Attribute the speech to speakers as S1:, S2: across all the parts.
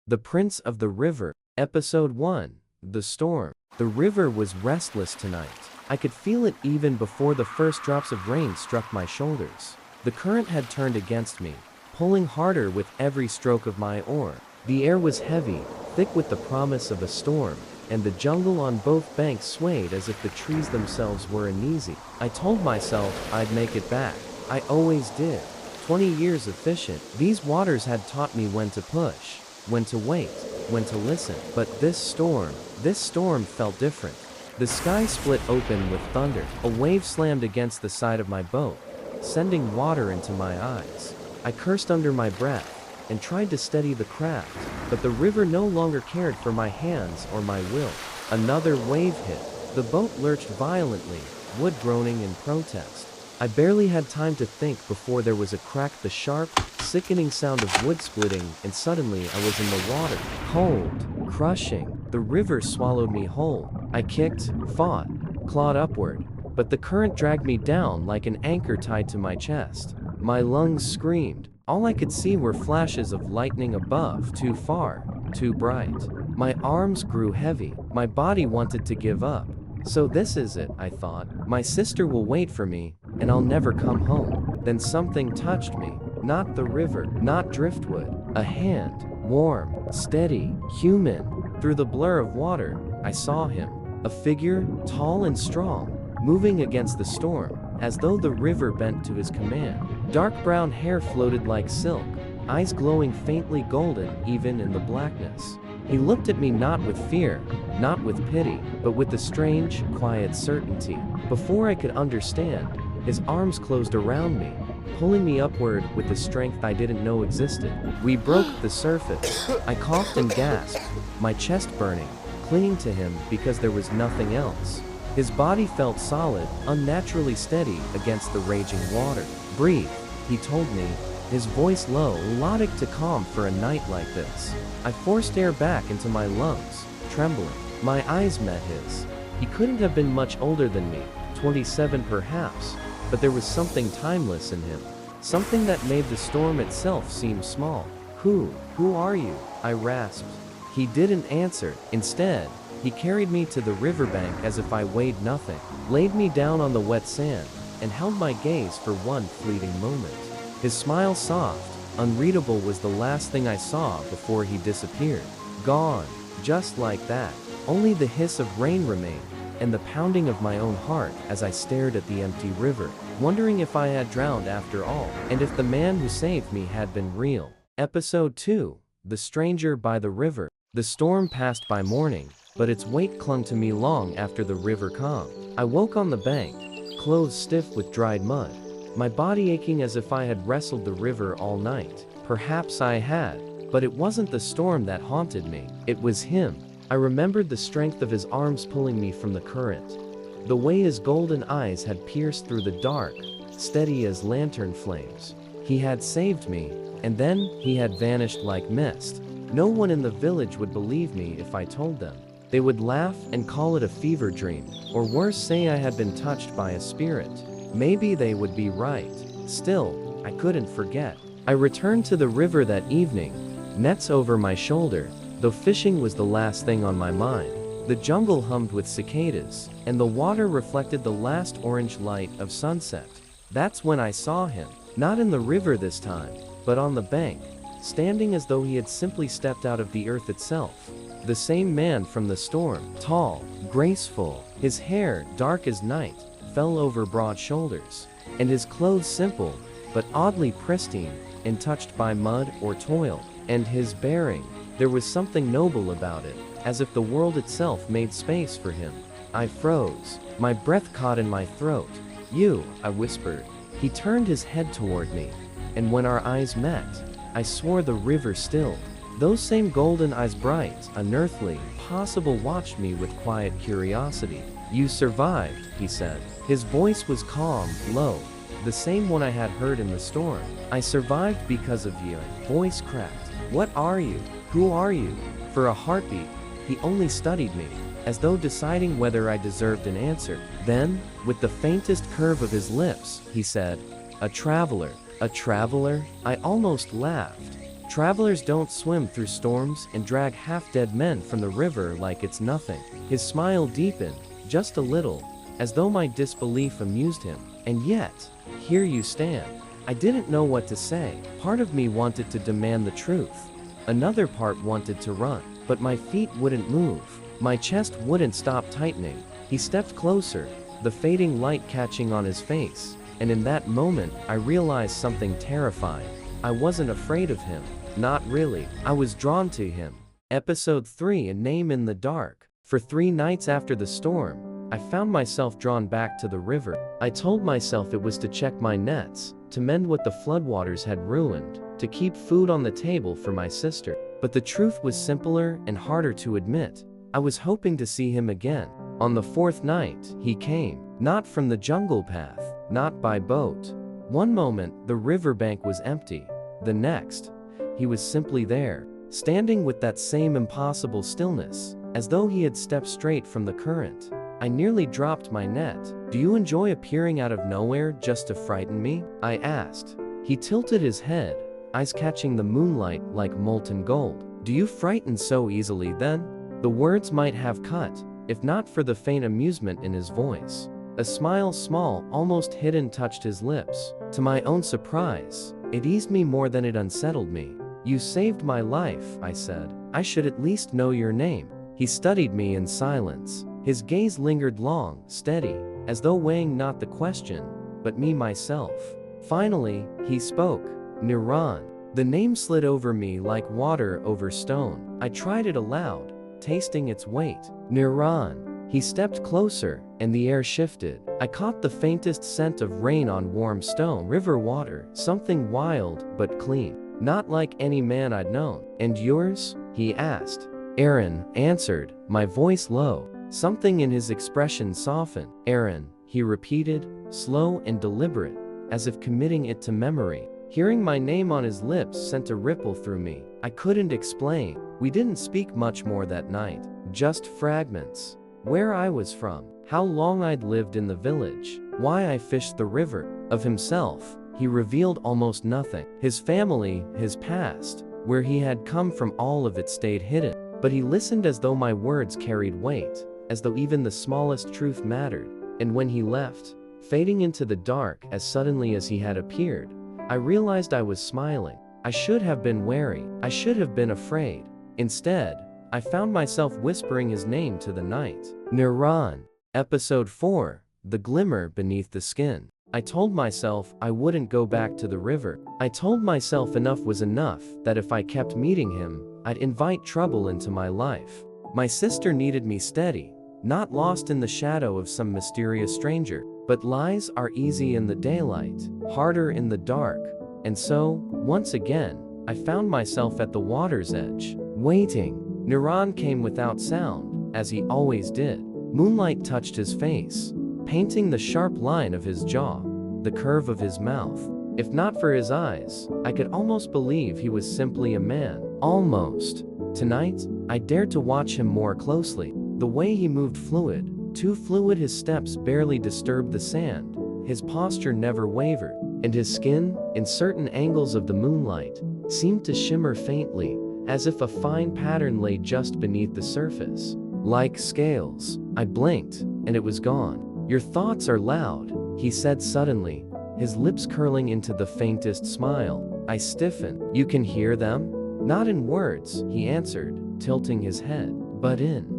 S1: The Prince of the River. Episode 1. The Storm. The river was restless tonight. I could feel it even before the first drops of rain struck my shoulders. The current had turned against me, pulling harder with every stroke of my oar. The air was heavy, thick with the promise of a storm, and the jungle on both banks swayed as if the trees themselves were uneasy. I told myself I'd make it back. I always did. 20 years of fishing. These waters had taught me when to push, when to wait, when to listen. But this storm felt different. The sky split open with thunder. A wave slammed against the side of my boat, sending water into my eyes. I cursed under my breath and tried to steady the craft, but the river no longer cared for my hands or my will. Another wave hit. The boat lurched violently, wood groaning in protest. I barely had time to think before there was a crack, the sharp, sickening sound of wood splitting, and suddenly I was in the water. Cold, crushing. The river swallowed me whole. I kicked, fought, clawed upward, but the current dragged me down like an anchor tied to my chest. My lungs screamed. All I could see were flashes of lightning above, too far, too bright. My arms grew heavy. My body wanted to give up. So this is it, I thought. My sister will wait for me, and I'll never come home. Then something touched me. Not the river, not driftwood. A hand, warm, steady, human. Through the blur of water, I saw him. A figure, tall and strong, moving against the storm, as though the river bent to his command. Dark brown hair floated like silk, eyes glowing faintly golden even in the blackness. He looked at me not with fear, not with pity, but with a strange, quiet certainty. Before I could understand, his arms closed around me, pulling me upward with the strength I didn't know existed. We broke the surface. I coughed and gasped, my chest burning, clinging to him because there was nothing else. His body felt solid, unnaturally steady against the raging water. Breathe, he told me, his voice low, melodic to calm for a night like this. I forced air back into my lungs, trembling. My eyes met his. He couldn't have been much older than me, 27 perhaps, but there was something timeless in him. Something that made the storm itself seem small. Who are you? I rasped. He didn't answer. Instead, he carried me to the riverbank as if I weighed nothing, laid me down on the wet sand, and held my gaze for one fleeting moment. His smile soft, unreadable was the last thing I saw before he disappeared. Gone, just like that. Only the hiss of rain remained, and the pounding of my own heart as I stared at the empty river, wondering if I had drowned after all, and if the man who saved me had been real. Episode 2. The Stranger by the River. The storm passed by morning, but its weight clung to me long after the river calmed. I woke on the bank, clothes stiff with dried mud, my body aching as if I had wrestled the river all night. Perhaps I had, but it wasn't the storm that haunted me. It was him. I remembered the strength of his arms pulling me from the current, the way his golden eyes had pierced through the dark, steady as lantern flames. He had saved me, and then he had vanished like mist. No one in the village would believe me if I told them. They would laugh and call it a fever dream, or worse, say I had been touched by a spirit. Maybe they would be right. Still, I couldn't forget. I returned to the river that evening, nets over my shoulder, though fishing was the last thing on my mind. The jungle hummed with cicadas, and the water reflected the last orange light of sunset. That's when I saw him. Not in the river this time, but on the bank, standing as though he had simply stepped out of the earth itself. The same man from the storm, tall, graceful, his hair, dark as night, fell over broad shoulders, and his clothes simple, but oddly pristine, untouched by mud or toil. And his bearing, there was something noble about it, as if the world itself made space for him. I froze, my breath caught in my throat. You, I whispered. He turned his head toward me, and when our eyes met, I swore the river stilled. Those same golden eyes, bright, unearthly, possible, watched me with quiet curiosity. You survived, he said. His voice was calm, low, the same one I had heard in the storm. I survived because of you. Voice cracked. What are you? Who are you? For a heartbeat, he only studied me, as though deciding whether I deserved an answer. Then, with the faintest curve of his lips, he said, A traveler. A traveler? I almost laughed. Travelers don't swim through storms and drag half-dead men from the river like it's nothing. His smile deepened, just a little, as though my disbelief amused him. And yet, here you stand. I didn't know what to say. Part of me wanted to demand the truth. Another part wanted to run, but my feet wouldn't move. My chest wouldn't stop tightening. He stepped closer, the fading light catching on his face, and in that moment, I realized something terrifying. I wasn't afraid of him. Not really. I was drawn to him. Episode 3: A Name in the Dark. For 3 nights after the storm, I found myself drawn back to the river. I told myself it was to check my nets, to mend what the floodwaters had ruined, to keep food on the table for my sister. But the truth was simpler and harder to admit. I was hoping to see him again. On the 4th night, he came. Not from the jungle path, not by boat. One moment, the riverbank was empty. The next, he was simply there, standing with that same impossible stillness, as though he had stepped straight from the current. I nearly dropped my net. "Do you enjoy appearing out of nowhere just to frighten me?" I asked. He tilted his head, eyes catching the moonlight like molten gold. "Do you frighten so easily then?" The words might have cut, if not for the faint amusement in his voice. A smile, small, almost hidden, touched his lips. To my own surprise, it eased me more than it unsettled me. "You saved my life," I said. "I should at least know your name." He studied me in silence. His gaze lingered long, steady, as though weighing not the question, but me myself. Finally, he spoke. "Niran." The name slid over me like water over stone. I tried it aloud, tasting its weight. "Niran." He stepped closer, and the air shifted. I caught the faintest scent of rain on warm stone, river water, something wild but clean. Not like any man I'd known. "And yours?" he asked. "Aran," answered, my voice low. Something in his expression softened. "Aran," he repeated, slow and deliberate, as if committing it to memory. Hearing my name on his lips sent a ripple through me. I couldn't explain. We didn't speak much more that night. Just fragments. Where I was from, how long I'd lived in the village, why I fished the river. Of himself, he revealed almost nothing. His family, his past, where he had come from, all of it stayed hidden. But he listened as though my words carried weight, as though even the smallest truth mattered. And when he left, fading into the dark as suddenly as he had appeared, I realized I was smiling. I should have been wary. I should have been afraid. Instead, I found myself whispering his name to the night. Niran. Episode 4. The Glimmer Beneath the Skin. I told myself I wouldn't go back to the river. I told myself enough was enough, that if I kept meeting him, I'd invite trouble into my life. My sister needed me steady, not lost in the shadow of some mysterious stranger. But lies are easy in the daylight, harder in the dark. And so, once again, I found myself at the water's edge, waiting. Niran came without sound, as he always did. Moonlight touched his face, painting the sharp line of his jaw, the curve of his mouth. If not for his eyes, I could almost believe he was simply a man. Almost. Tonight, I dared to watch him more closely. The way he moved fluid, too fluid. His steps barely disturbed the sand. His posture never wavered, and his skin, in certain angles of the moonlight, seemed to shimmer faintly, as if a fine pattern lay just beneath the surface. Like scales. I blinked, and it was gone. "Your thoughts are loud," he said suddenly, his lips curling into the faintest smile. I stiffened. "You can hear them?" "Not in words," he answered, tilting his head, "but in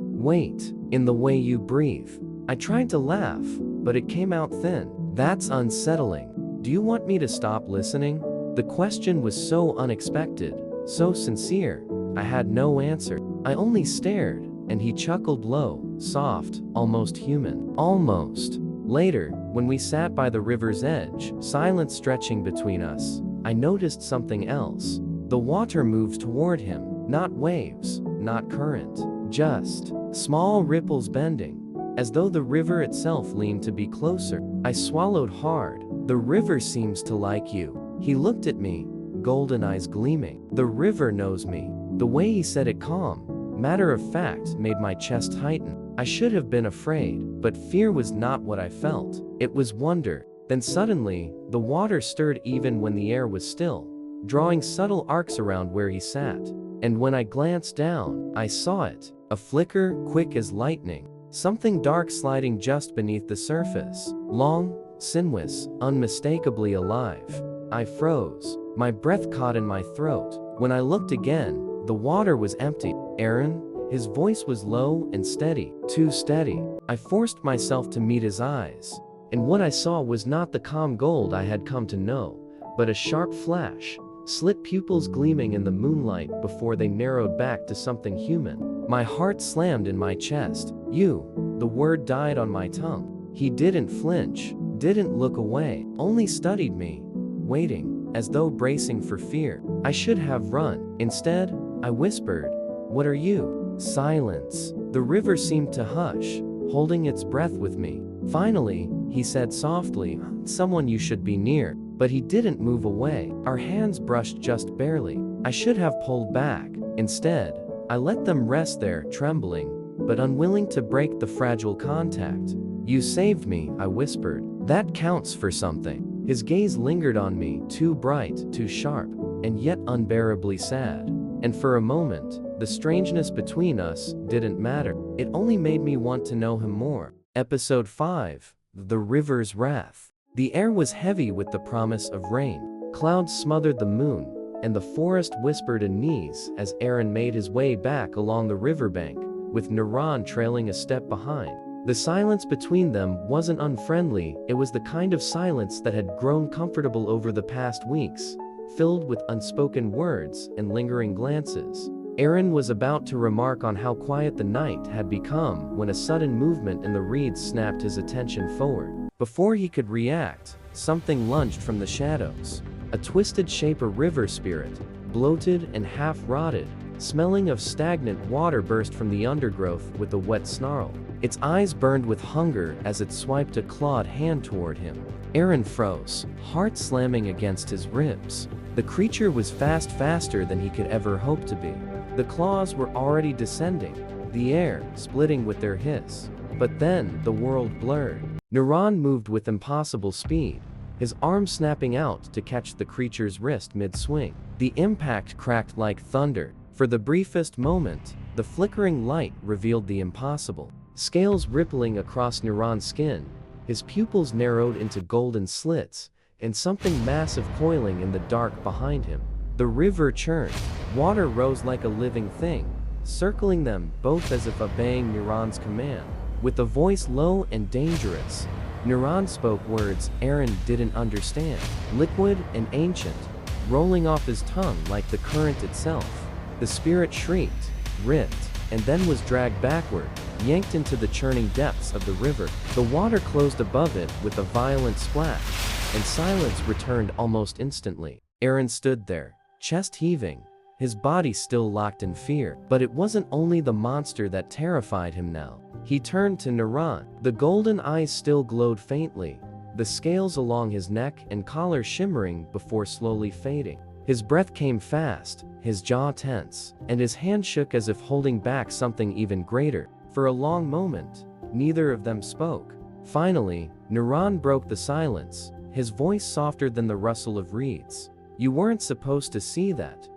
S1: in the way you breathe." I tried to laugh, but it came out thin. "That's unsettling. Do you want me to stop listening?" The question was so unexpected, so sincere. I had no answer. I only stared, and he chuckled low, soft, almost human. Almost. Later, when we sat by the river's edge, silence stretching between us, I noticed something else. The water moved toward him, not waves, not current, just small ripples bending, as though the river itself leaned to be closer. I swallowed hard. "The river seems to like you." He looked at me, golden eyes gleaming. "The river knows me." The way he said it, calm, matter of fact, made my chest tighten. I should have been afraid, but fear was not what I felt. It was wonder. Then suddenly, the water stirred even when the air was still. drawing subtle arcs around where he sat. And when I glanced down, I saw it, a flicker quick as lightning, something dark sliding just beneath the surface, long, sinuous, unmistakably alive. I froze, my breath caught in my throat. When I looked again, the water was empty. Aran? His voice was low and steady, too steady. I forced myself to meet his eyes, and what I saw was not the calm gold I had come to know, but a sharp flash, slit pupils gleaming in the moonlight before they narrowed back to something human. My heart slammed in my chest. You. The word died on my tongue. He didn't flinch, didn't look away, only studied me, waiting, as though bracing for fear. I should have run. Instead, I whispered, "What are you?" Silence. The river seemed to hush, holding its breath with me. Finally, he said softly, "Someone you should be near." But he didn't move away. Our hands brushed just barely. I should have pulled back. Instead, I let them rest there, trembling, but unwilling to break the fragile contact. "You saved me," I whispered. "That counts for something." His gaze lingered on me, too bright, too sharp, and yet unbearably sad. And for a moment, the strangeness between us didn't matter. It only made me want to know him more. Episode 5. The River's Wrath. The air was heavy with the promise of rain. Clouds smothered the moon, and the forest whispered unease as Aran made his way back along the riverbank, with Niran trailing a step behind. The silence between them wasn't unfriendly, it was the kind of silence that had grown comfortable over the past weeks, filled with unspoken words and lingering glances. Aran was about to remark on how quiet the night had become when a sudden movement in the reeds snapped his attention forward. Before he could react, something lunged from the shadows. A twisted shape, a river spirit, bloated and half-rotted, smelling of stagnant water, burst from the undergrowth with a wet snarl. Its eyes burned with hunger as it swiped a clawed hand toward him. Aran froze, heart slamming against his ribs. The creature was faster than he could ever hope to be. The claws were already descending, the air splitting with their hiss. But then, the world blurred. Niran moved with impossible speed, his arm snapping out to catch the creature's wrist mid-swing. The impact cracked like thunder. For the briefest moment, the flickering light revealed the impossible. Scales rippling across Niran's skin, his pupils narrowed into golden slits, and something massive coiling in the dark behind him. The river churned. Water rose like a living thing, circling them both as if obeying Niran's command. With a voice low and dangerous, Niran spoke words Aran didn't understand, liquid and ancient, rolling off his tongue like the current itself. The spirit shrieked, ripped, and then was dragged backward, yanked into the churning depths of the river. The water closed above it with a violent splash, and silence returned almost instantly. Aran stood there, chest heaving, his body still locked in fear. But it wasn't only the monster that terrified him now. He turned to Niran. The golden eyes still glowed faintly, the scales along his neck and collar shimmering before slowly fading. His breath came fast, his jaw tense, and his hand shook as if holding back something even greater. For a long moment, neither of them spoke. Finally, Niran broke the silence, his voice softer than the rustle of reeds. "You weren't supposed to see that."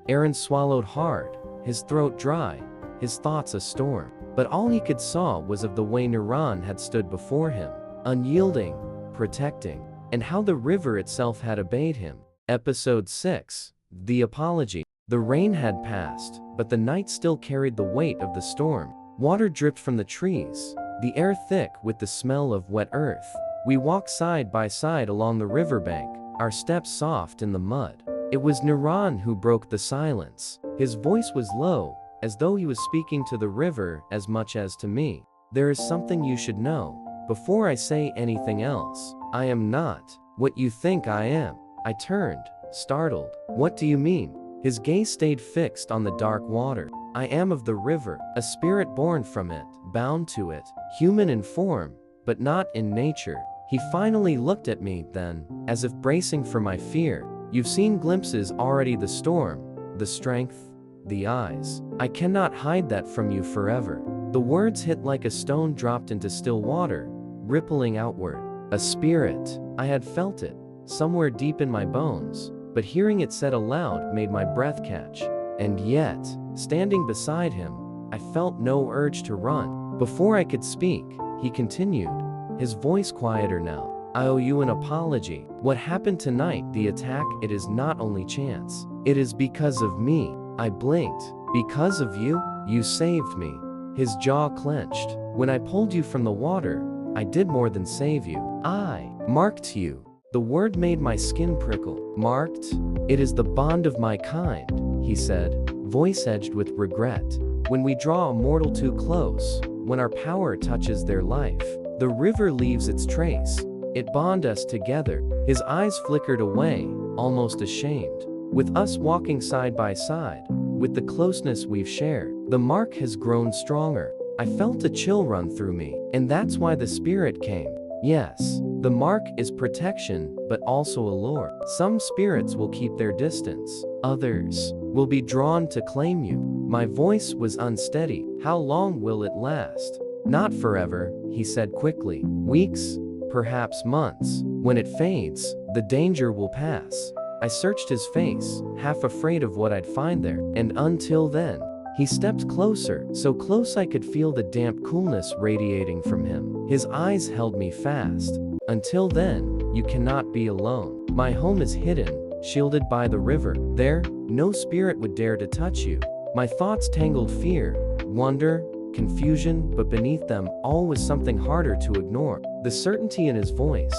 S1: Aran swallowed hard, his throat dry, his thoughts a storm. But all he could saw was of the way Niran had stood before him, unyielding, protecting, and how the river itself had obeyed him. Episode 6. The Apology. The rain had passed, but the night still carried the weight of the storm. Water dripped from the trees, the air thick with the smell of wet earth. We walked side by side along the riverbank, our steps soft in the mud. It was Niran who broke the silence. His voice was low, as though he was speaking to the river as much as to me. "There is something you should know. Before I say anything else, I am not what you think I am." I turned, startled. "What do you mean?" His gaze stayed fixed on the dark water. "I am of the river, a spirit born from it, bound to it, human in form, but not in nature." He finally looked at me then, as if bracing for my fear. "You've seen glimpses already, the storm, the strength, the eyes. I cannot hide that from you forever." The words hit like a stone dropped into still water, rippling outward. A spirit. I had felt it, somewhere deep in my bones, but hearing it said aloud made my breath catch. And yet, standing beside him, I felt no urge to run. Before I could speak, he continued, his voice quieter now. I owe you an apology. What happened tonight, the attack, it is not only chance. It is because of me. I blinked. Because of you? You saved me. His jaw clenched. When I pulled you from the water, I did more than save you. I marked you. The word made my skin prickle. Marked? It is the bond of my kind, he said, voice edged with regret. When we draw a mortal too close, when our power touches their life, the river leaves its trace. It bound us together. His eyes flickered away, almost ashamed. With us walking side by side, with the closeness we've shared, the mark has grown stronger. I felt a chill run through me, and that's why the spirit came. Yes, the mark is protection, but also a lure. Some spirits will keep their distance. Others will be drawn to claim you. My voice was unsteady. How long will it last? Not forever, he said quickly. Weeks, perhaps months. When it fades, the danger will pass. I searched his face, half afraid of what I'd find there. And until then, he stepped closer, so close I could feel the damp coolness radiating from him. His eyes held me fast. Until then, you cannot be alone. My home is hidden, shielded by the river. There, no spirit would dare to touch you. My thoughts tangled fear, wonder, confusion, but beneath them all was something harder to ignore. The certainty in his voice,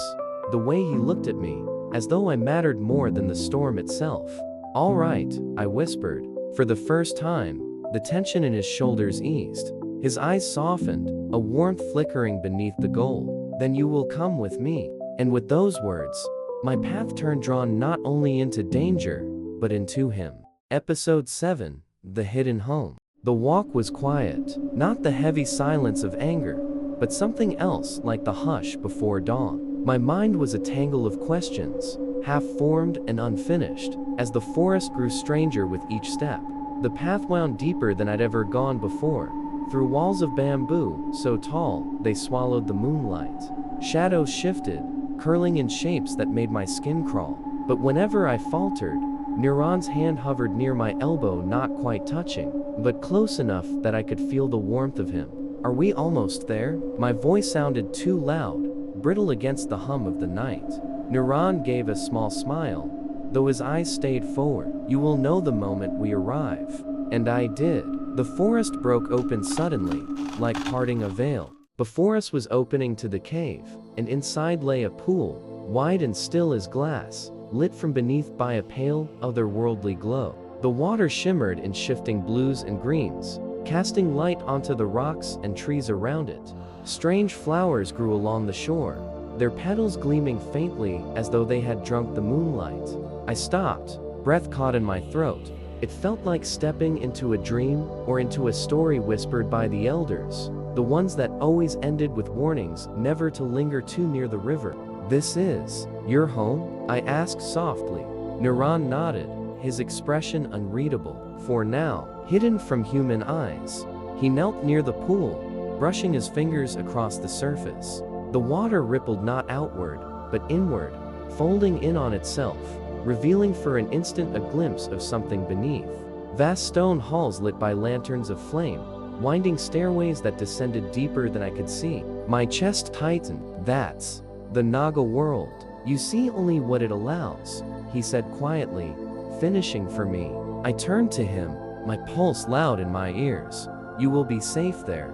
S1: the way he looked at me, as though I mattered more than the storm itself. All right, I whispered. For the first time, the tension in his shoulders eased. His eyes softened, a warmth flickering beneath the gold. Then you will come with me. And with those words, my path turned drawn not only into danger, but into him. Episode 7, The Hidden Home. The walk was quiet, not the heavy silence of anger, but something else like the hush before dawn. My mind was a tangle of questions, half-formed and unfinished, as the forest grew stranger with each step. The path wound deeper than I'd ever gone before, through walls of bamboo, so tall, they swallowed the moonlight. Shadows shifted, curling in shapes that made my skin crawl. But whenever I faltered, Niran's hand hovered near my elbow, not quite touching, but close enough that I could feel the warmth of him. Are we almost there? My voice sounded too loud, brittle against the hum of the night. Niran gave a small smile, though his eyes stayed forward. You will know the moment we arrive. And I did. The forest broke open suddenly, like parting a veil. Before us was opening to the cave, and inside lay a pool, wide and still as glass, lit from beneath by a pale, otherworldly glow. The water shimmered in shifting blues and greens, casting light onto the rocks and trees around it. Strange flowers grew along the shore, their petals gleaming faintly as though they had drunk the moonlight. I stopped, breath caught in my throat. It felt like stepping into a dream or into a story whispered by the elders, the ones that always ended with warnings never to linger too near the river. This is your home? I asked softly. Niran nodded, his expression unreadable. For now, hidden from human eyes. He knelt near the pool, brushing his fingers across the surface. The water rippled not outward, but inward, folding in on itself, revealing for an instant a glimpse of something beneath. Vast stone halls lit by lanterns of flame, winding stairways that descended deeper than I could see. My chest tightened. That's the Naga world. You see only what it allows, he said quietly, finishing for me. I turned to him, my pulse loud in my ears. You will be safe there.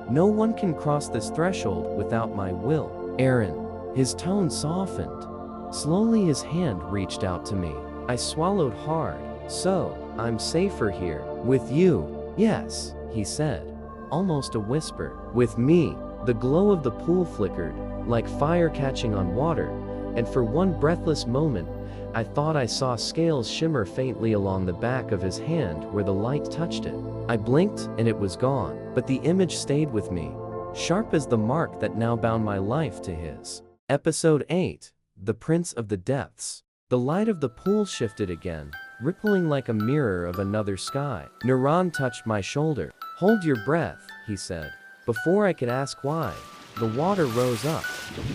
S1: No one can cross this threshold without my will. Aran. His tone softened. Slowly his hand reached out to me. I swallowed hard. So, I'm safer here. With you? Yes, he said, almost a whisper. With me? The glow of the pool flickered, like fire catching on water, and for one breathless moment, I thought I saw scales shimmer faintly along the back of his hand where the light touched it. I blinked and it was gone, but the image stayed with me, sharp as the mark that now bound my life to his. Episode 8. The Prince of the Depths. The light of the pool shifted again, rippling like a mirror of another sky. Niran touched my shoulder. Hold your breath, he said. Before I could ask why, the water rose up,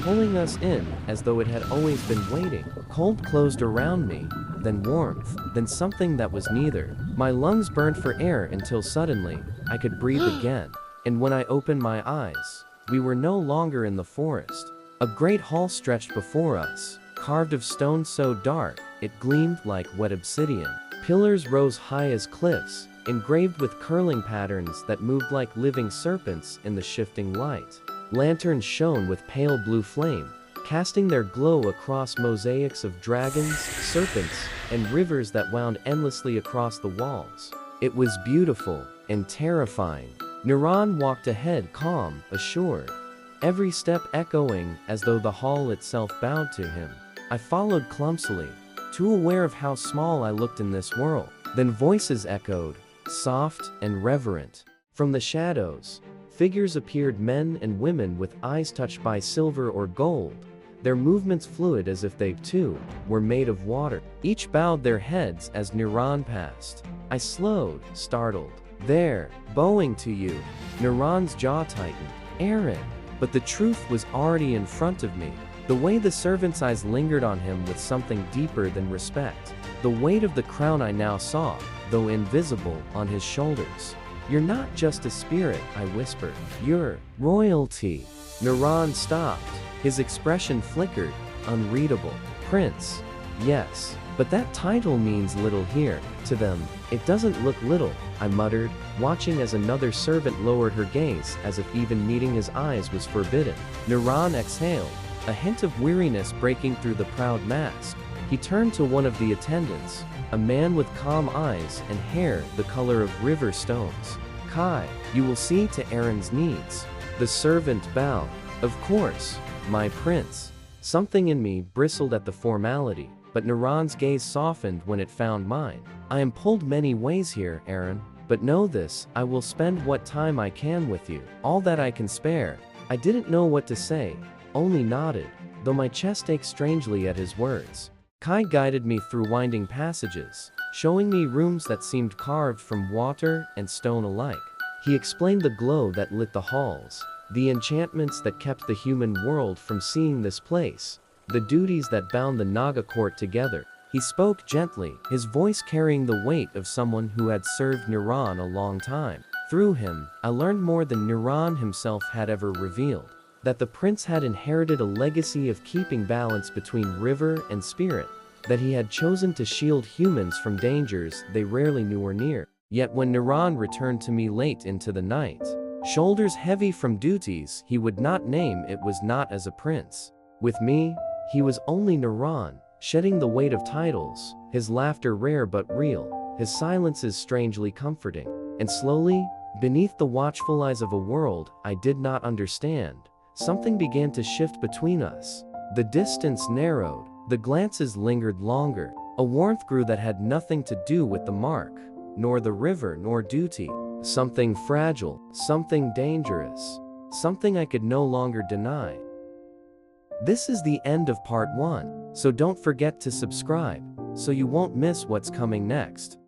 S1: pulling us in as though it had always been waiting. Cold closed around me, then warmth, then something that was neither. My lungs burned for air until suddenly, I could breathe again. And when I opened my eyes, we were no longer in the forest. A great hall stretched before us, carved of stone so dark, it gleamed like wet obsidian. Pillars rose high as cliffs, engraved with curling patterns that moved like living serpents in the shifting light. Lanterns shone with pale blue flame, casting their glow across mosaics of dragons, serpents, and rivers that wound endlessly across the walls. It was beautiful and terrifying. Niran walked ahead, calm, assured, every step echoing as though the hall itself bowed to him. I followed clumsily, too aware of how small I looked in this world. Then voices echoed, soft and reverent. From the shadows, figures appeared, men and women with eyes touched by silver or gold, their movements fluid as if they, too, were made of water. Each bowed their heads as Niran passed. I slowed, startled. There, bowing to you. Niran's jaw tightened. Aran. But the truth was already in front of me. The way the servant's eyes lingered on him with something deeper than respect. The weight of the crown I now saw, though invisible, on his shoulders. You're not just a spirit, I whispered. You're royalty. Niran stopped. His expression flickered, unreadable. Prince. Yes, but that title means little here. To them, it doesn't look little, I muttered, watching as another servant lowered her gaze as if even meeting his eyes was forbidden. Niran exhaled, a hint of weariness breaking through the proud mask. He turned to one of the attendants, a man with calm eyes and hair the color of river stones. Kai, you will see to Aran's needs. The servant bowed. Of course, my prince. Something in me bristled at the formality, but Niran's gaze softened when it found mine. I am pulled many ways here, Aran, but know this, I will spend what time I can with you, all that I can spare. I didn't know what to say, only nodded, though my chest ached strangely at his words. Kai guided me through winding passages, showing me rooms that seemed carved from water and stone alike. He explained the glow that lit the halls, the enchantments that kept the human world from seeing this place, the duties that bound the Naga court together. He spoke gently, his voice carrying the weight of someone who had served Niran a long time. Through him, I learned more than Niran himself had ever revealed. That the prince had inherited a legacy of keeping balance between river and spirit, that he had chosen to shield humans from dangers they rarely knew were near. Yet when Niran returned to me late into the night, shoulders heavy from duties he would not name, it was not as a prince. With me, he was only Niran, shedding the weight of titles, his laughter rare but real, his silences strangely comforting. And slowly, beneath the watchful eyes of a world I did not understand, something began to shift between us. The distance narrowed, the glances lingered longer, a warmth grew that had nothing to do with the mark, nor the river nor duty. Something fragile, something dangerous, something I could no longer deny. This is the end of part 1, so don't forget to subscribe, so you won't miss what's coming next.